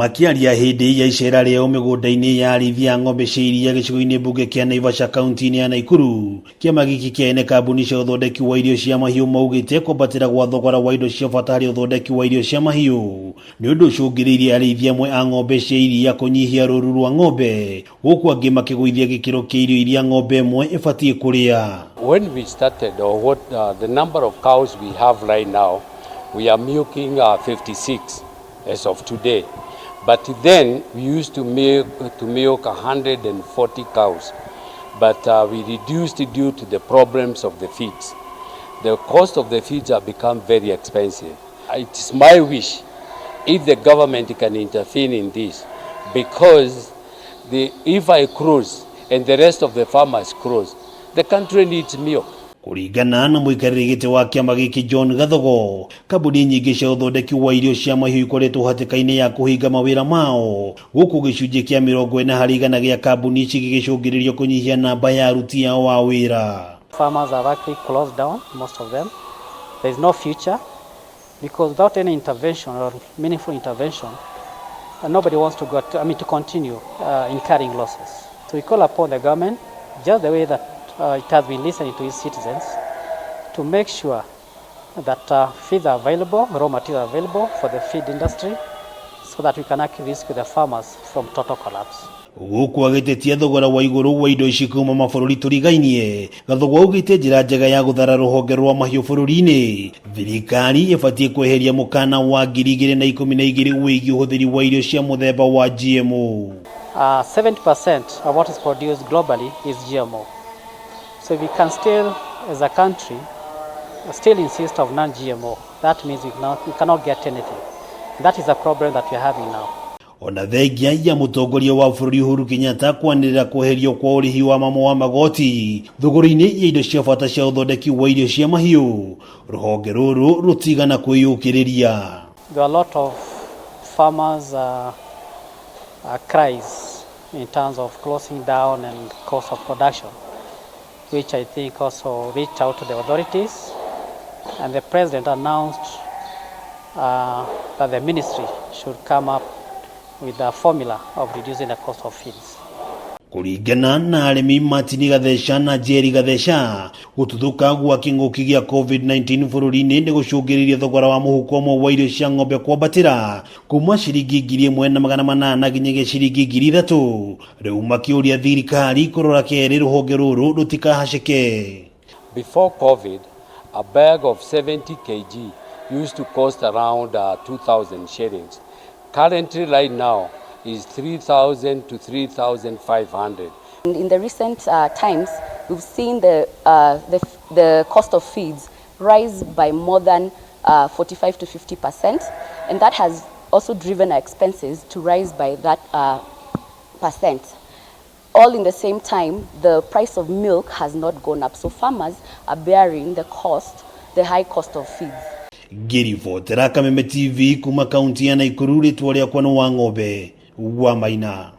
Makiria hindi ya icera rĩao mĩgũnda-inĩ ya arĩithia ng'ombe cia iria gĩcigo-inĩ mbunge kĩa Naivasha kaunti-inĩ ya Nakuru. Kĩama gĩkĩ kĩene Kambuni cia uthondeki wa irio cia mahiu maugĩte kwambatĩra gwa thogora wa indo cia bata harĩ uthondeki wa irio cia mahiu nĩ ũndũ ũcũngĩrĩirie arĩithia amwe a ng'ombe cia iria kũnyihia rũru rwa ng'ombe, gũkũ angĩ makĩgũithia gĩkĩro kĩa irio iria ng'ombe ĩmwe ĩbatiĩ kũrĩa. When we started, the number of cows we have right now, we are milking 56 as of today. But then we used to milk 140 cows, but we reduced it due to the problems of the feeds. The cost of the feeds have become very expensive. It is my wish if the government can intervene in this, because if I cross and the rest of the farmers cross, the country needs milk. Kuringana na mũikarĩri gĩtĩ wa kĩama gĩkĩ John Gathogo, kambuni nyingĩ cia uthondeki wa irio cia mahiu ikoretwo hatĩka-inĩ ya kuhinga mawira mao, gũkũ gĩcunjĩ kĩa 40 harĩ igana gĩa kambuni ici gĩgĩcũngĩrĩrio kũnyihia namba ya aruti ao wa wĩra. Farmers have actually closed down, most of them. There is no future because without any intervention or meaningful intervention, nobody wants to to continue incurring losses. So we call upon the government, just the way that it has been listening to its citizens, to make sure that feeds are available, raw material available for the feed industry, so that we can actually rescue the farmers from total collapse. Gũkũ agĩtetia thogora wa iguru wa indo ici kuma mabũrũri tũrigainie, Gathogo augĩte njĩra njega ya gũthara rũhonge rwa mahiũ bũrũri-inĩ, thirikari ĩbatiĩ kweheria mũkana wa 2012 wĩgiĩ ũhũthĩri wa irio cia mũthemba wa GMO. 70% of what is produced globally is GMO. So we can still, as a country, still insist of non-GMO. That means we cannot get anything. That is a problem that we are having now. Ona thengia ya mũtongoria wa bũrũri Uhuru Kenyatta kwanĩrĩra kweherio kwa ũrĩhi wa mamo wa magoti thogora-inĩ ya indo cia bata cia ũthondeki wa irio cia mahiũ, rũhonge rũrũ rũtigana kwĩyũkĩrĩria. There are a lot of farmers cries in terms of closing down and cost of production, which I think also reached out to the authorities, and the president announced that the ministry should come up with a formula of reducing the cost of feeds. Kuringana na arĩmi Martin Gatheca na Jerry Gatheca, gũtuthũka gwa kĩng'ũki gĩa COVID-19 bũrũri-inĩ nĩ gũcũngĩrĩirie thogora wa mũhuko ũmwe wa irio cia ng'ombe kwambatĩra kuma ciringi 1,800 nginyagia ciringi 3,000. Rĩu makĩũria thirikari kũrora kerĩ rũhonge rũrũ rũtikahacĩke. Before COVID, a bag of 70 kg used to cost around 2,000 shillings. Currently, right now, is 3,000 to 3,500. In the recent times, we've seen the cost of feeds rise by more than 45 to 50%, and that has also driven our expenses to rise by that percent. All in the same time, the price of milk has not gone up, so farmers are bearing the high cost of feeds. Ngĩribotera Kameme TV kuma kaunti ya Nakuru, rĩtwa rĩakwa nĩ Wang'ombe wa Maina.